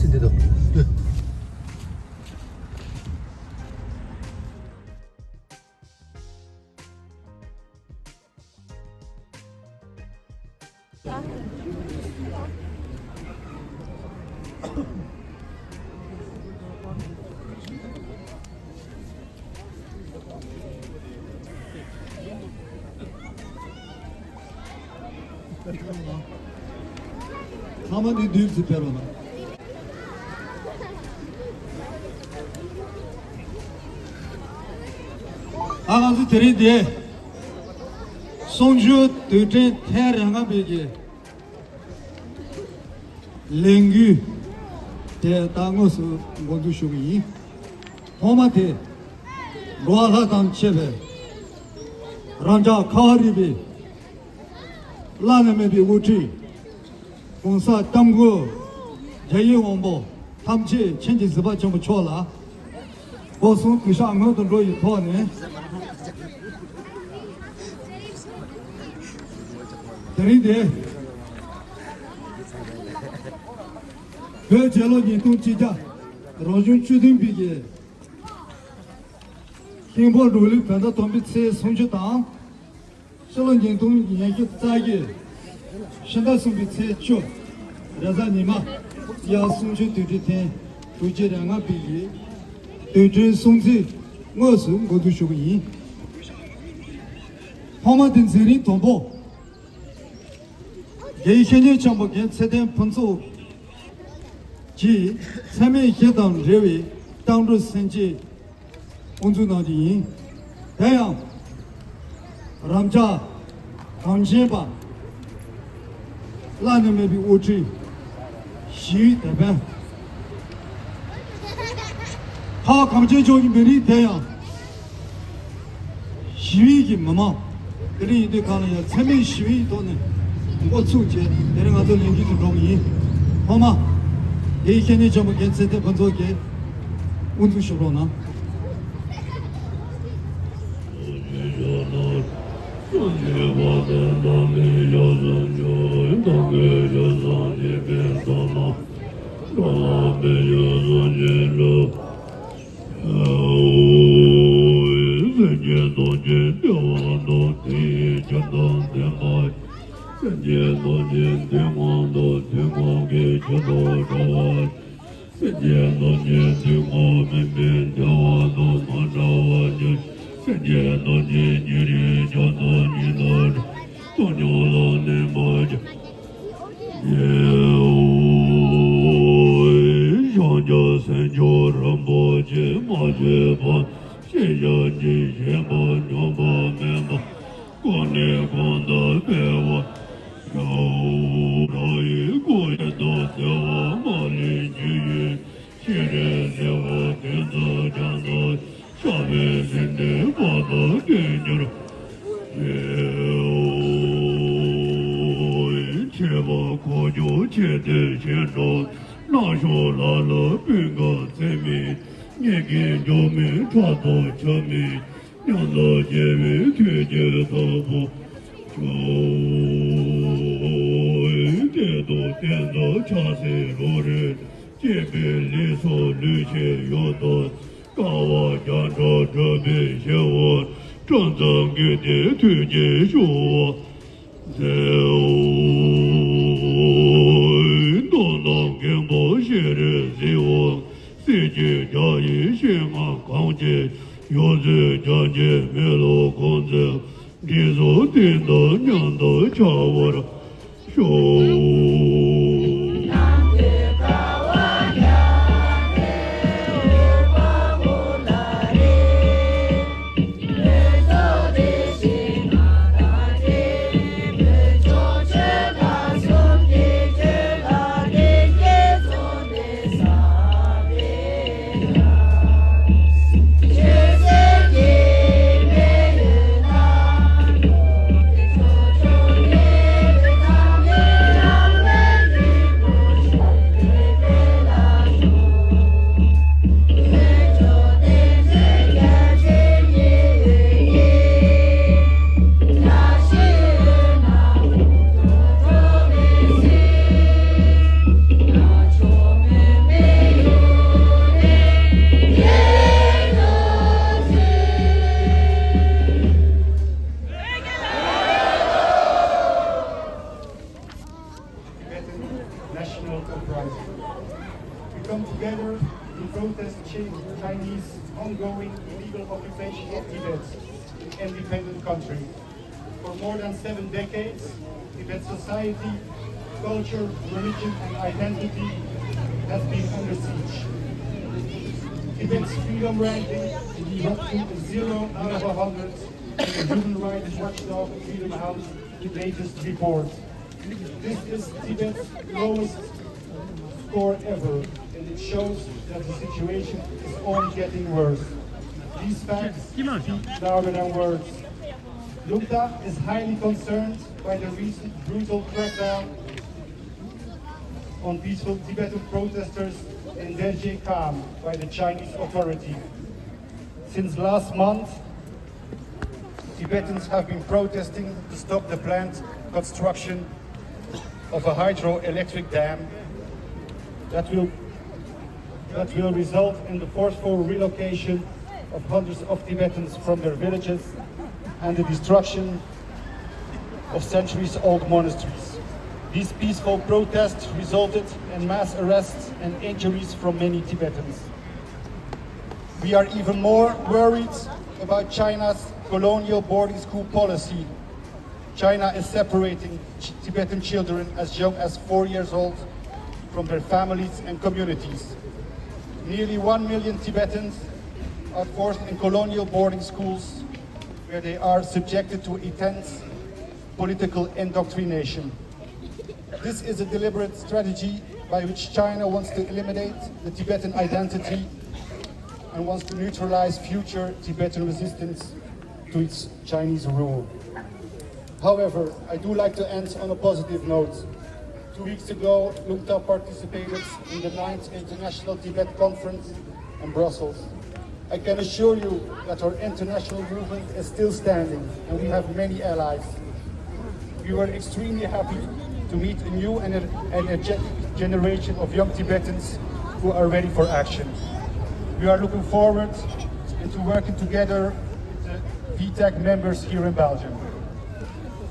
있는데도. 가만히 늙지 배로나. 아가서 들이대. 송주 드제 태양아 베게. 랭규 대당어서 모두 쇼기. 호마테 로아가 담체베. 란자 카리비. 라네메비 우치. 공사 담고 제이원보 탐지 천지스바 전부 초라 보수 그상어도 로이 토네 데리데 그 제로니 동치자 로준 추딩비게 힘보 룰이 변다 동비체 송주당 실론진 동이야기 짜게 신다 송비체 초 라자니마 야 송주 드리테 두제랑아 비기 두제 송지 뭐스 모두 쇼기 포마든 세리 동보 예신이 정복에 세대 분소 지 세메 계단 레위 당루 선지 온주나디 대양 람자 강제바 라네메비 오지 시 대변 하 강제적인 면이 돼야 시위기 뭐뭐 그리 이제 가는 세미 시위 또는 꽃축제 내려가도 연기도 동의 허마 예견이 좀 괜찮대 번속에 운수시로나 illegal occupation of Tibet, an independent country. For more than 7 decades, Tibet's society, culture, religion, and identity has been under siege. Tibet's freedom ranking dropped to 0 out of 100 in the Human Rights Watchdog Freedom House latest report. This is Tibet's lowest score ever, and it shows that the situation is only getting worse. These facts speak louder than words. Lungta is highly concerned by the recent brutal crackdown on peaceful Tibetan protesters in Derje Kham by the Chinese authority. Since last month, Tibetans have been protesting to stop the planned construction of a hydroelectric dam that will result in the forceful relocation of hundreds of Tibetans from their villages and the destruction of centuries-old monasteries. These peaceful protests resulted in mass arrests and injuries from many Tibetans. We are even more worried about China's colonial boarding school policy. China is separating Tibetan children as young as 4 years old from their families and communities. Nearly 1 million Tibetans are forced in colonial boarding schools where they are subjected to intense political indoctrination. This is a deliberate strategy by which China wants to eliminate the Tibetan identity and wants to neutralize future Tibetan resistance to its Chinese rule. However, I do like to end on a positive note. 2 weeks ago, Lungta participated in the 9th International Tibet Conference in Brussels. I can assure you that our international movement is still standing and we have many allies. We were extremely happy to meet a new and energetic generation of young Tibetans who are ready for action. We are looking forward to working together with the VTAC members here in Belgium.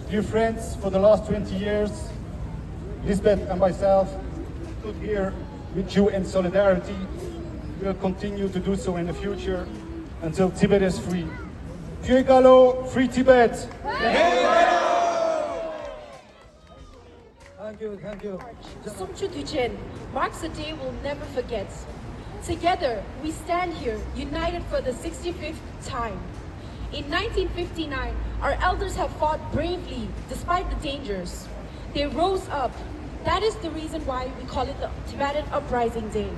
Dear friends, for the last 20 years, Lisbeth and myself stood here with you in solidarity. We will continue to do so in the future until Tibet is free. Vieux Gallo, free Tibet! Thank you, thank you. Sumchu Duchen marks a day we'll never forget. Together, we stand here, united for the 65th time. In 1959, our elders have fought bravely despite the dangers. They rose up. That is the reason why we call it the Tibetan Uprising Day.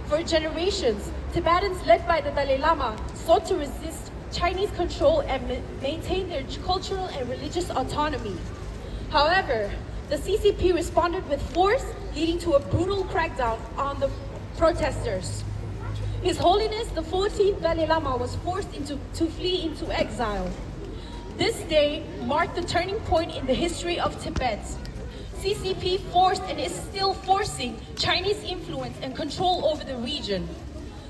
For generations, Tibetans led by the Dalai Lama sought to resist Chinese control and maintain their cultural and religious autonomy. However, the CCP responded with force, leading to a brutal crackdown on the protesters. His Holiness the 14th Dalai Lama was forced to flee into exile. This day marked the turning point in the history of Tibet. CCP forced and is still forcing Chinese influence and control over the region.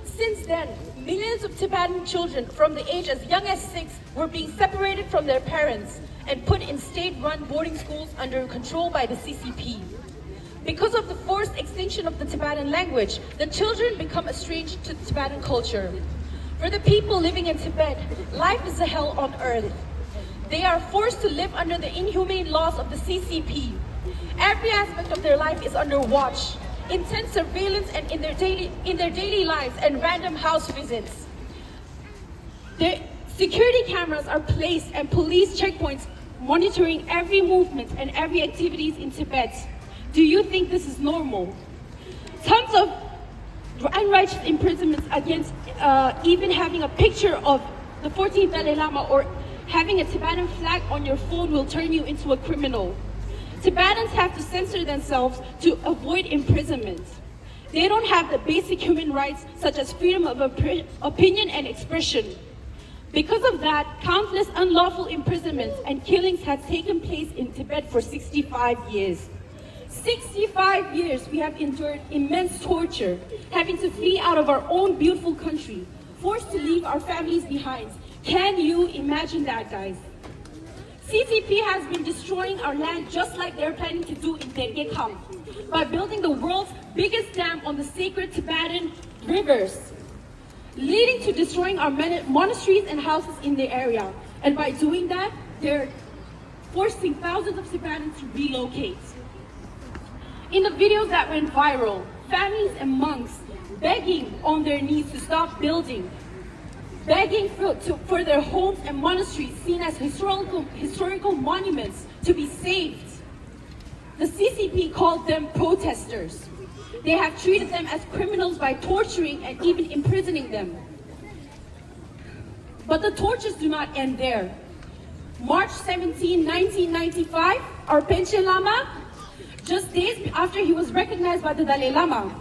Since then, millions of Tibetan children from the age as young as 6 were being separated from their parents and put in state-run boarding schools under control by the CCP. Because of the forced extinction of the Tibetan language, the children become estranged to Tibetan culture. For the people living in Tibet, life is a hell on earth. They are forced to live under the inhumane laws of the CCP. Every aspect of their life is under watch, intense surveillance and in their daily lives and random house visits. Their security cameras are placed and police checkpoints monitoring every movement and every activities in Tibet. Do you think this is normal? Tons of unrighteous imprisonments against even having a picture of the 14th Dalai Lama or having a Tibetan flag on your phone will turn you into a criminal. Tibetans have to censor themselves to avoid imprisonment. They don't have the basic human rights such as freedom of opinion and expression. Because of that, countless unlawful imprisonments and killings have taken place in Tibet for 65 years. 65 years we have endured immense torture, having to flee out of our own beautiful country, forced to leave our families behind. Can you imagine that, guys? CCP has been destroying our land just like they're planning to do in Derje Kham by building the world's biggest dam on the sacred Tibetan rivers. leading to destroying our monasteries and houses in the area. And by doing that, they're forcing thousands of Tibetans to relocate. In the videos that went viral, families and monks begging on their knees to stop building, begging for their homes and monasteries seen as historical monuments to be saved. The CCP called them protesters. They have treated them as criminals by torturing and even imprisoning them. But the tortures do not end there. March 17, 1995, our Panchen Lama, just days after he was recognized by the Dalai Lama,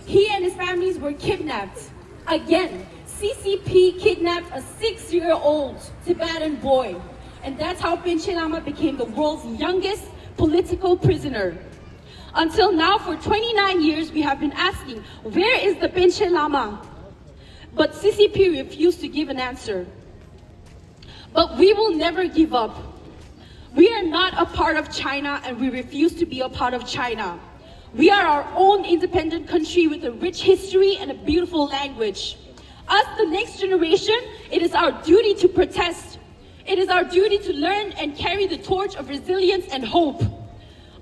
he and his families were kidnapped. Again, CCP kidnapped a 6-year-old Tibetan boy. And that's how Panchen Lama became the world's youngest political prisoner. Until now, for 29 years, we have been asking, where is the Panchen Lama? But CCP refused to give an answer. But we will never give up. We are not a part of China, and we refuse to be a part of China. We are our own independent country with a rich history and a beautiful language. Us, the next generation, it is our duty to protest. It is our duty to learn and carry the torch of resilience and hope.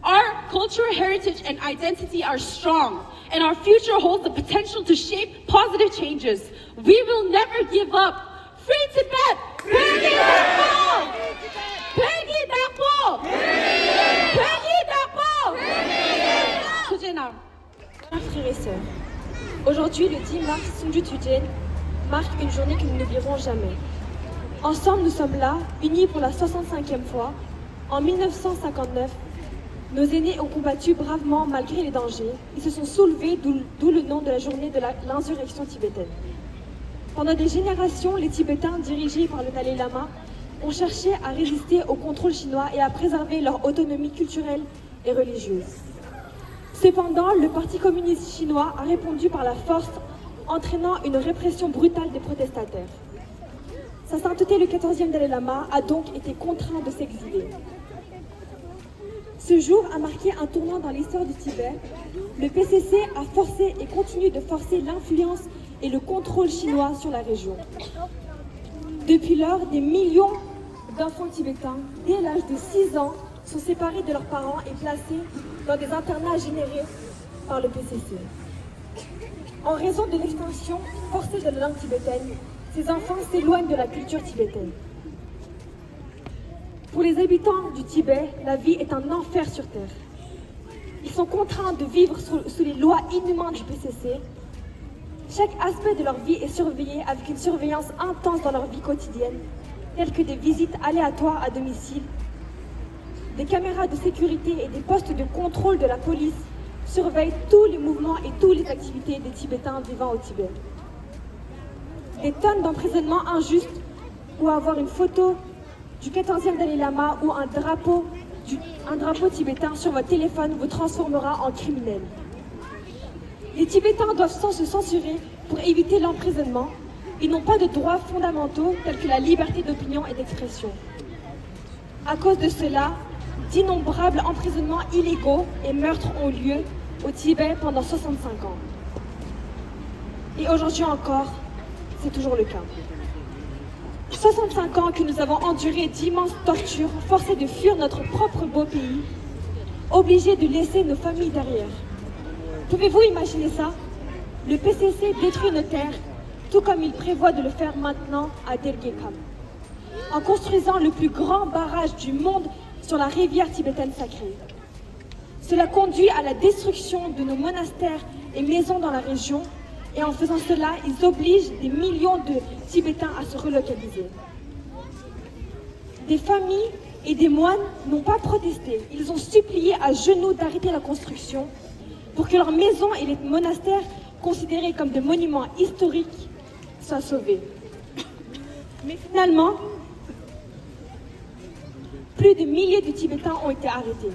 Our cultural heritage and identity are strong, and our future holds the potential to shape positive changes. We will never give up. Free Tibet! Free Tibet! Frères et sœurs, aujourd'hui, le 10 mars, Sunju Tujen marque une journée que nous n'oublierons jamais. Ensemble, nous sommes là, unis pour la 65e fois. En 1959, nos aînés ont combattu bravement malgré les dangers. Ils se sont soulevés, d'où le nom de la journée de l'insurrection tibétaine. Pendant des générations, les Tibétains, dirigés par le Dalai Lama, ont cherché à résister au contrôle chinois et à préserver leur autonomie culturelle et religieuse. Cependant, le Parti communiste chinois a répondu par la force, entraînant une répression brutale des protestataires. Sa sainteté le 14e Dalai Lama a donc été contraint de s'exiler. Ce jour a marqué un tournant dans l'histoire du Tibet. Le PCC a forcé et continue de forcer l'influence et le contrôle chinois sur la région. Depuis lors, des millions d'enfants tibétains, dès l'âge de 6 ans, sont séparés de leurs parents et placés dans des internats générés par le PCC. En raison de l'extinction forcée de la langue tibétaine, ces enfants s'éloignent de la culture tibétaine. Pour les habitants du Tibet, la vie est un enfer sur terre. Ils sont contraints de vivre sous les lois inhumaines du PCC. Chaque aspect de leur vie est surveillé avec une surveillance intense dans leur vie quotidienne, telles que des visites aléatoires à domicile, des caméras de sécurité et des postes de contrôle de la police surveillent tous les mouvements et toutes les activités des Tibétains vivant au Tibet. Des tonnes d'emprisonnements injustes ou avoir une photo du 14e Dalai Lama ou un drapeau tibétain sur votre téléphone vous transformera en criminel. Les Tibétains doivent se censurer pour éviter l'emprisonnement. Ils n'ont pas de droits fondamentaux tels que la liberté d'opinion et d'expression. À cause de cela, d'innombrables emprisonnements illégaux et meurtres ont lieu au Tibet pendant 65 ans. Et aujourd'hui encore, c'est toujours le cas. 65 ans que nous avons enduré d'immenses tortures, forcés de fuir notre propre beau pays, obligés de laisser nos familles derrière. Pouvez-vous imaginer ça? Le PCC détruit nos terres, tout comme il prévoit de le faire maintenant à Delgekam, en construisant le plus grand barrage du monde sur la rivière tibétaine sacrée. Cela conduit à la destruction de nos monastères et maisons dans la région, et en faisant cela, ils obligent des millions de Tibétains à se relocaliser. Des familles et des moines n'ont pas protesté. Ils ont supplié à genoux d'arrêter la construction pour que leurs maisons et les monastères, considérés comme des monuments historiques, soient sauvés. Mais finalement, plus de milliers de Tibétains ont été arrêtés.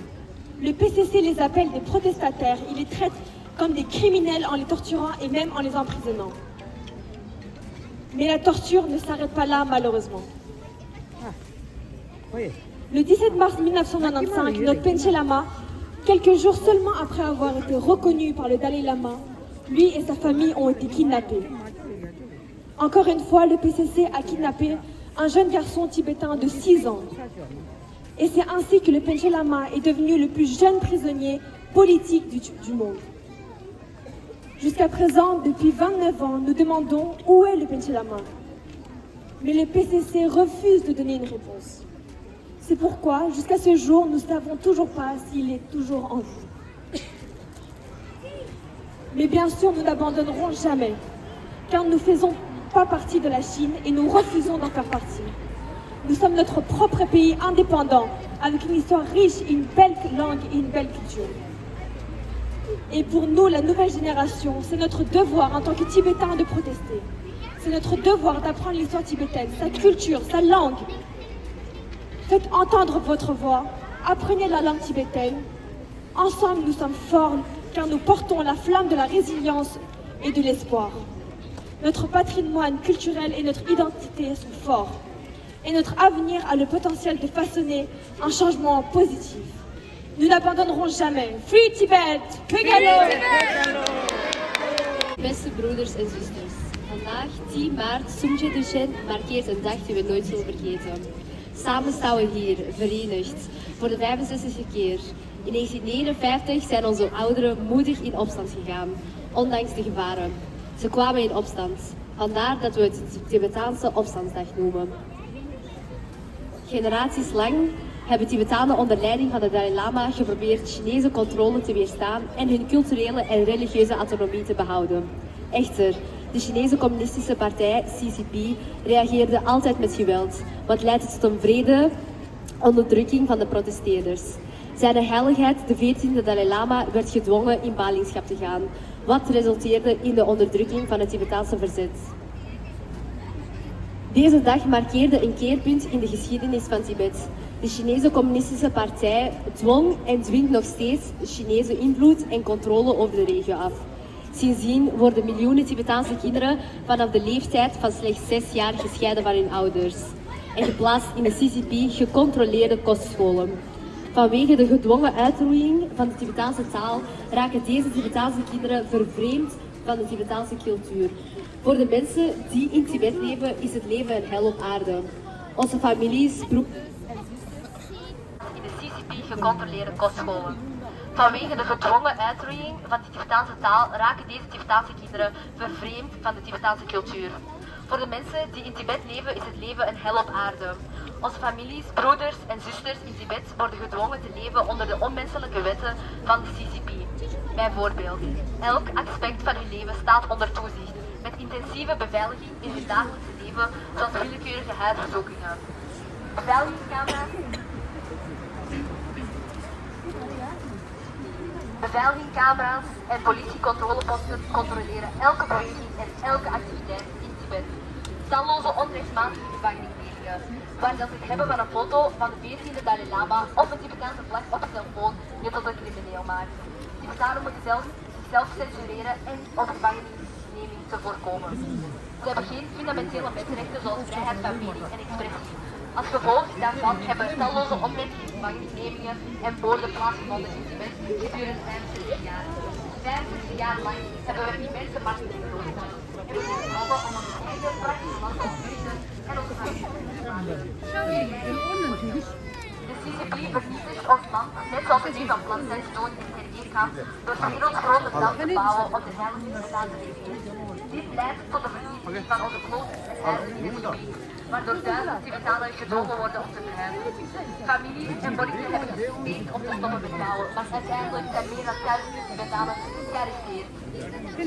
Le PCC les appelle des protestataires. Il les traite comme des criminels en les torturant et même en les emprisonnant. Mais la torture ne s'arrête pas là, malheureusement. Le 17 mars 1995, notre Panchen Lama, quelques jours seulement après avoir été reconnu par le Dalai Lama, lui et sa famille ont été kidnappés. Encore une fois, le PCC a kidnappé un jeune garçon tibétain de 6 ans. Et c'est ainsi que le Panche Lama est devenu le plus jeune prisonnier politique du monde. Jusqu'à présent, depuis 29 ans, nous demandons où est le Panche Lama. Mais le PCC refuse de donner une réponse. C'est pourquoi, jusqu'à ce jour, nous ne savons toujours pas s'il est toujours en vie. Mais bien sûr, nous n'abandonnerons jamais, car nous ne faisons pas partie de la Chine et nous refusons d'en faire partie. Nous sommes notre propre pays indépendant, avec une histoire riche, une belle langue et une belle culture. Et pour nous, la nouvelle génération, c'est notre devoir en tant que Tibétains de protester. C'est notre devoir d'apprendre l'histoire tibétaine, sa culture, sa langue. Faites entendre votre voix, apprenez la langue tibétaine. Ensemble, nous sommes forts, car nous portons la flamme de la résilience et de l'espoir. Notre patrimoine culturel et notre identité sont forts. Et notre avenir a le potentiel de façonner un changement positif. Nous n'abandonnerons jamais. Free Tibet! Pegalo! Beste broeders en zusters, vandaag 10 maart Sumje Dushen markeert een dag die we nooit zullen vergeten. Samen staan we hier, verenigd, voor de 65e keer. In 1959 zijn onze ouderen moedig in opstand gegaan, ondanks de gevaren. Ze kwamen in opstand, vandaar dat we het Tibetaanse opstandsdag noemen. Generaties lang hebben Tibetanen onder leiding van de Dalai Lama geprobeerd Chinese controle te weerstaan en hun culturele en religieuze autonomie te behouden. Echter, de Chinese communistische partij CCP reageerde altijd met geweld, wat leidde tot een wrede onderdrukking van de protesteerders. Zijn heiligheid, de 14e Dalai Lama, werd gedwongen in ballingschap te gaan, wat resulteerde in de onderdrukking van het Tibetaanse verzet. Deze dag markeerde een keerpunt in de geschiedenis van Tibet. De Chinese communistische partij dwong en dwingt nog steeds Chinese invloed en controle over de regio af. Sindsdien worden miljoenen Tibetaanse kinderen vanaf de leeftijd van slechts 6 jaar gescheiden van hun ouders en geplaatst in de CCP gecontroleerde kostscholen. Vanwege de gedwongen uitroeiing van de Tibetaanse taal raken deze Tibetaanse kinderen vervreemd van de Tibetaanse cultuur. Voor de mensen die in Tibet leven is het leven een hel op aarde. Onze families in de CCP gecontroleerde kostscholen. Vanwege de gedwongen uitroeiing van de Tibetaanse taal raken deze Tibetaanse kinderen vervreemd van de Tibetaanse cultuur. Voor de mensen die in Tibet leven is het leven een hel op aarde. Onze families, broeders en zusters in Tibet worden gedwongen te leven onder de onmenselijke wetten van de CCP. Bijvoorbeeld, elk aspect van hun leven staat onder toezicht, met intensieve beveiliging in hun dagelijkse leven, zoals willekeurige huisbezoekingen. Beveiligingcamera's en politiecontroleposten controleren elke beweging en elke activiteit in Tibet. Talloze onrechtmatige gevangennemingen, waar ze het hebben van een foto van de 14e Dalai Lama of een Tibetaanse vlag op een telefoon je tot een crimineel maakt. Tibetanen moeten zichzelf censureren en om gevangenisneming te voorkomen. Ze hebben geen fundamentele mensenrechten zoals vrijheid van mening en expressie. Als gevolg daarvan hebben talloze onmenselijke gevangenisnemingen en moorden plaatsgevonden in Tibet gedurende 65 jaar. 65 jaar lang hebben we immense martelingen doorgemaakt. En we zijn gedwongen om onze eigen praktische land te oprichten en onze familie te beschermen. De CCP vernietigt ons land, net zoals het een van plan zijn te doen in Amerika, door wereldgrote dam te bouwen op de heilige Tibetaanse rivier. Dit leidt tot de vernietiging van onze kloosters en huizen in het gebied, waardoor duizenden Tibetanen gedwongen worden om te verhuizen. Families en politici hebben gesmeekt om te stoppen met bouwen, maar uiteindelijk zijn meer dan 1000 Tibetanen gearresteerd. De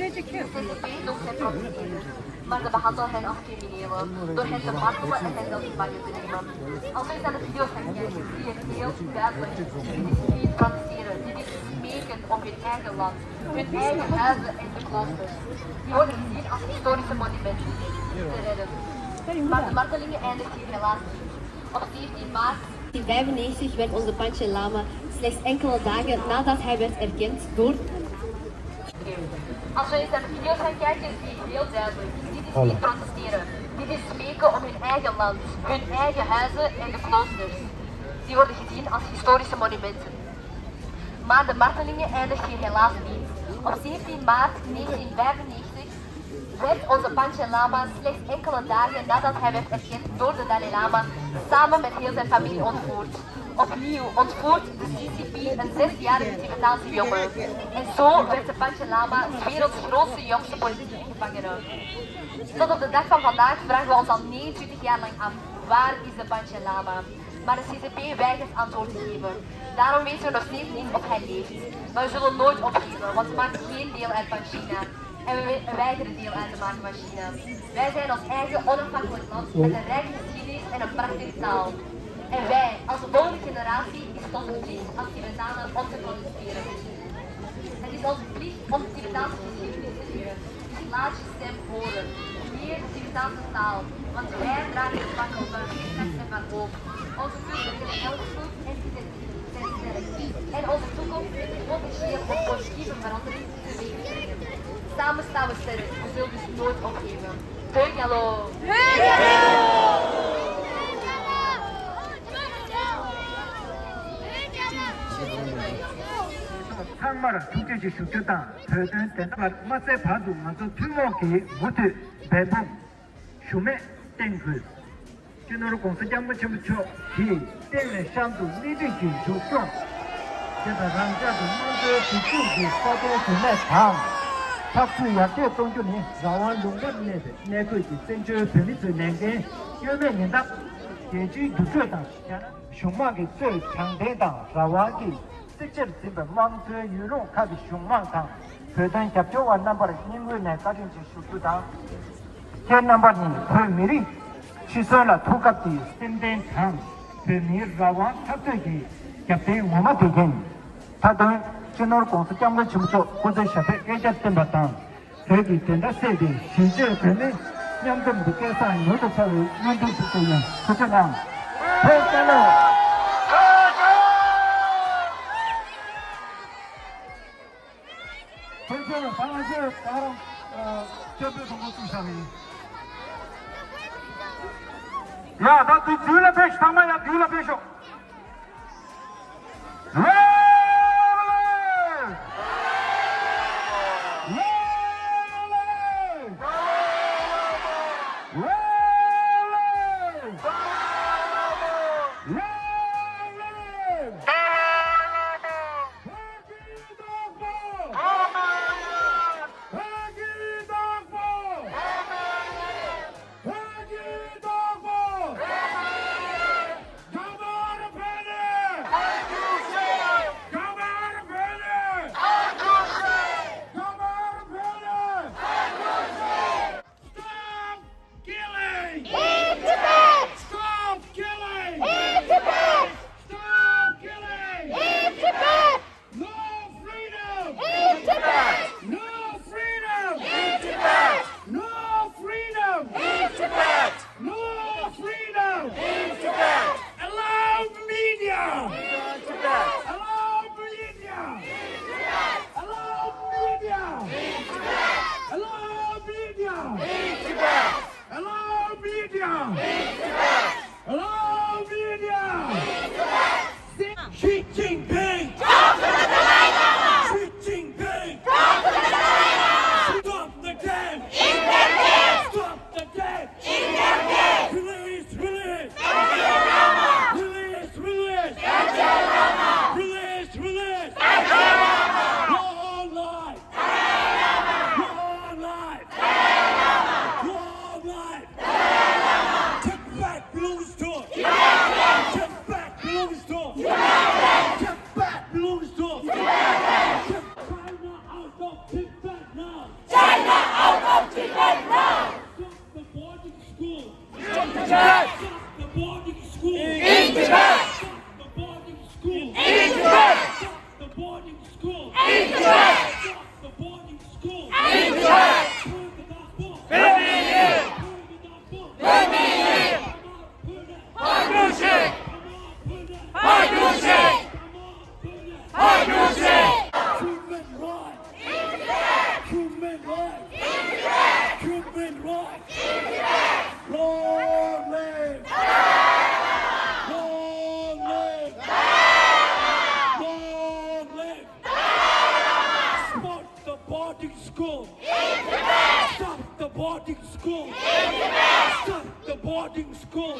CCP noemt hen protesteerders, maar ze behandelen hen als criminelen, door hen te martelen en hen zelfs gevangen te nemen. Als we naar de video's gaan kijken, zie je heel duidelijk. Dit is niet protesteren, dit is smeken om hun eigen land, hun eigen huizen en de kloosters. Die worden gezien als historische monumenten te redden. Maar de martelingen eindigt hier helaas niet. Op 17 maart 1995 werd onze Panche Lama slechts enkele dagen nadat hij werd erkend door... Als we eens naar de video's gaan kijken, zie je heel duidelijk. Dit is niet protesteren. Dit is smeken om hun eigen land, hun eigen huizen en de kloosters. Die worden gezien als historische monumenten. Maar de martelingen eindigt hier helaas niet. Op 17 maart 1995 werd onze Panchen Lama slechts enkele dagen nadat hij werd erkend door de Dalai Lama samen met heel zijn familie ontvoerd. Opnieuw ontvoert de CCP een 6-jarige Tibetaanse jongen. En zo werd de Panchen Lama de werelds grootste jongste politieke gevangene. Tot op de dag van vandaag vragen we ons al 29 jaar lang af, waar is de Panchen Lama? Maar de CCP weigert antwoord te geven. Daarom weten we nog steeds niet of hij leeft. Maar we zullen nooit opgeven, want we maken geen deel uit van China. En we weigeren deel uit te maken van China. Wij zijn ons eigen onafhankelijk land met een rijke geschiedenis en een prachtige taal. En wij, als de volgende generatie, is het onze plicht als Tibetanen om te protesteren. Het is onze plicht om de Tibetaanse geschiedenis te leren. Dus laat je stem horen. Leer de Tibetaanse taal, want wij dragen de fakkel van respect en van hoop. Onze culturele erfgoed en identiteit sterk. En onze toekomst is het potentieel om positieve verandering teweeg te brengen. Samen staan we sterk, we zullen dus nooit opgeven. Heugalo! 상마를 두께지 숙제다 더든 된다 맛에 봐도 먼저 투모기 못해 배분 슈메 땡글 진으로 공사장부 점초 기 때문에 샴도 니들기 조건 제가 남자도 먼저 뒤쪽이 사대 주내 당 탁수 약제 동주니 라완 용감 내대 내거지 센저 변리스 내게 여명인다 계지 두저다 슈마기 저 장대다 라완기 직접 집에 망트 유로 카드 흉망당 그단 접촉 넘버를 인구에 가진지 수주다 제 넘버니 그 미리 시선을 투갑디 스탠딩 당 그미라와 탑득이 겹대 뭐마 되긴 다들 진월 공사 장을 점초 고대 샵에 깨졌던 바탕 거기 된다 세디 실제 그는 양금 늦게서 요도 차를 연도 듣고요 그저랑 회사로 현재는 방아제 다른 저도 동호수상이 야, 나 뒤에 배시 당마야 뒤에 배시 Xi Jinping! Xi Jinping! Stop the game! Stop the game! Release! Release! Release! Release! Release! Release! Long life! Long life! Long life! Take back belongs to us! Take back belongs to us! Take back belongs to us! China out of Tibet now! China out of Tibet now! Stop the boarding school! Stop the boarding school! In Tibet! Stop the boarding school! In Tibet! Stop the boarding school! In Tibet! Stop the boarding school! In Tibet! Let me in! Let me in! school.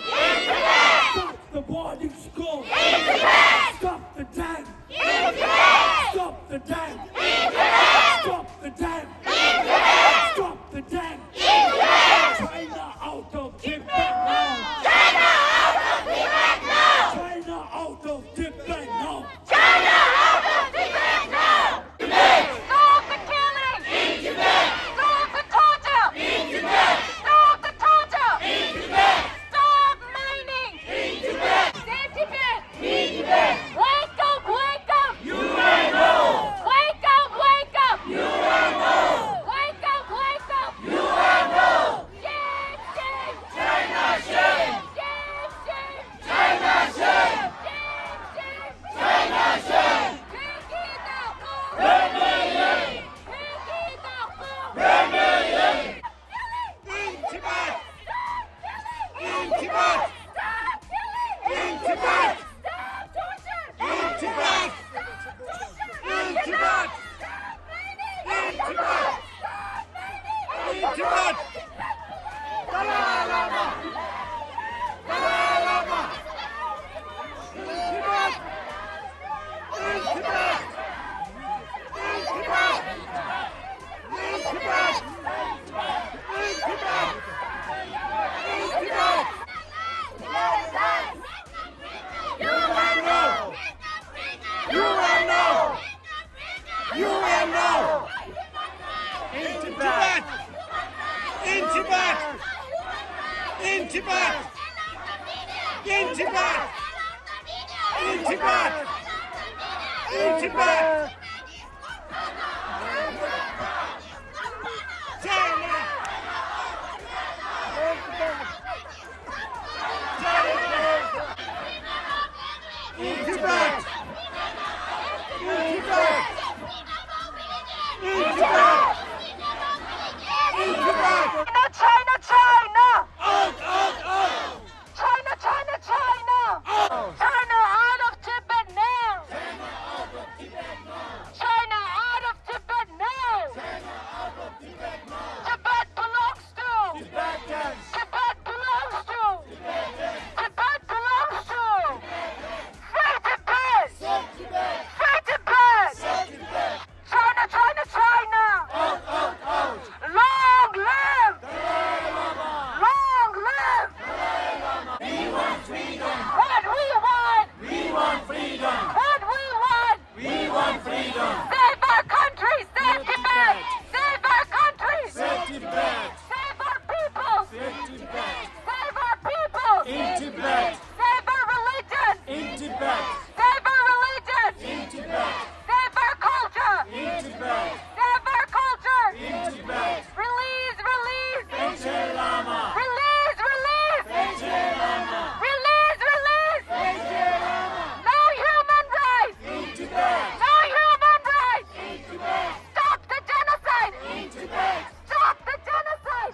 Stop the boarding school. Stop the tank. Stop the tank. Stop the tank. Stop the tank. China out of Tibet now. China out of Tibet now. China out of Tibet now. China out of Tibet now. Stop the killing! In Tibet! Stop the torture! In Tibet! Stop the torture! In Tibet! Stop mining! In Tibet! Save Tibet! In Tibet! Wake up! Wake up! UNO! Wake up! Wake up! UNO! Wake up! Wake up! UNO! Shame! Shame! China shame! Shame! Shame! China shame! Shame! Shame! China shame! Take it out! China, China! Out, out, out! China, China, China! China out of Tibet now! China out of Tibet now! Tibet belongs to! Tibet belongs to! Tibet belongs to! Free Tibet! Free Tibet! China, China, China! Long live! Long live! We want freedom! What we want! We want freedom! What we want! We want freedom! Save our country! Save Tibet! Save our country! Save Tibet! Save our people! Save Tibet! Save our people! In Tibet! Save our religion! In Tibet! Save our religion! In Tibet! Save our culture! In Tibet! Save our culture! In Tibet! Release! Release! Release! Release! Release! Release! No human rights! No human rights! Stop the genocide! Stop the genocide!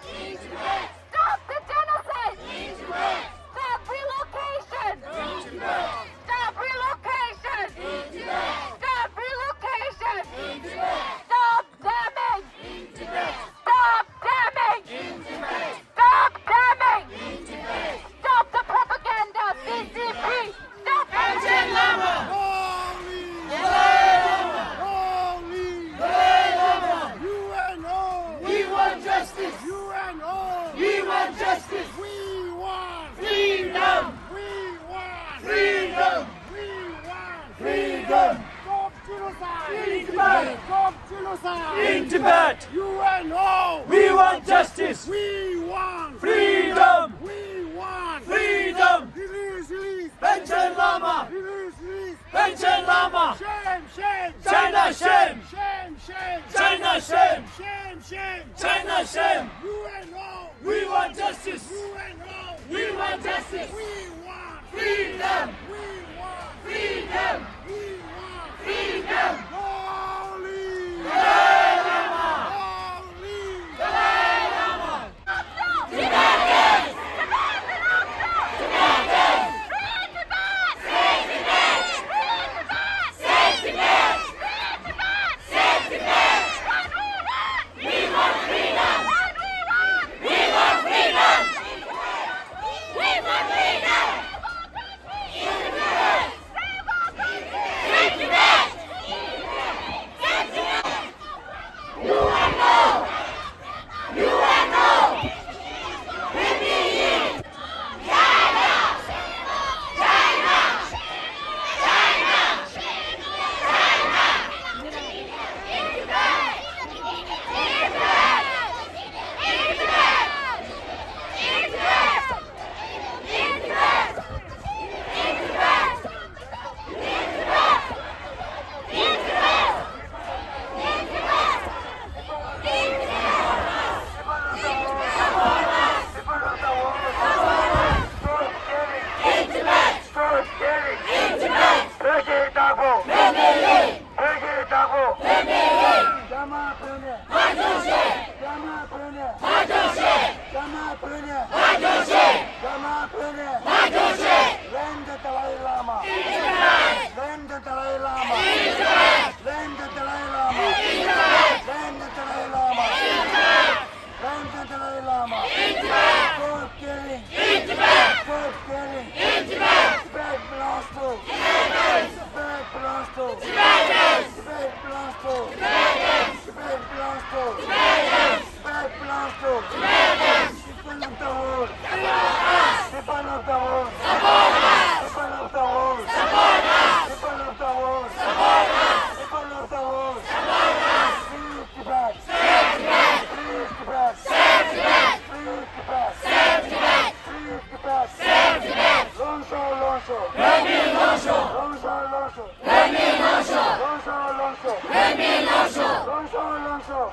Stop the genocide! Stop relocation! Stop relocation! Stop relocation! Stop damage! Stop damage! Stop damage! Stop the propaganda! CCP! Stop Panchen Lama! We want justice. We want justice. We want freedom. We want freedom. We want freedom. Stop genocide. Stop genocide. In Tibet. UNO. We want justice. We want freedom. We want freedom. Release, release. Panchen Lama. Release, release. Panchen Lama. Shame, shame. China shame. Shame, shame. China shame. Shame, shame. China shame. UNO. We want justice. UNO. We want justice. We want freedom. We want freedom. We want freedom. Holy. Dalai Lama. Holy. Dalai Lama. Tibetans! Tibetans! Free Tibet! Save Tibet! Free Tibet! Save Tibet! Free Tibet! Save Tibet! What we want! We want freedom! What we want! We want freedom! We want Land the Dalai Lama. Land the Dalai Lama. Land the Dalai Lama. Land the Dalai Lama. Land the Dalai Lama. Stop killing. Stop killing. Tibet belongs to. Tibet belongs to. Tibet belongs to. Tibet belongs to. Tibet belongs to. People of the world. People of the world. People of the world. People of the world. People of the world. Free Tibet. Free Tibet. Free Tibet. Free Tibet. Lonsho, Lonsho. Lonsho, Lonsho. Lonsho, Lonsho. Lonsho, Lonsho.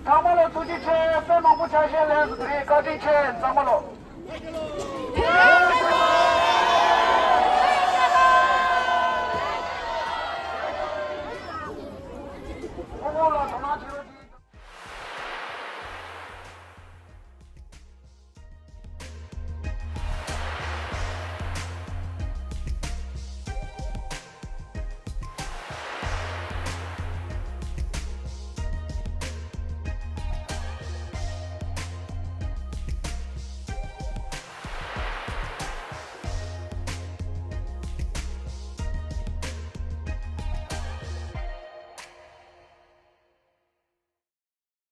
Tamalo tuji che, pe mamu cha she le, 3 ka ti che, tamalo.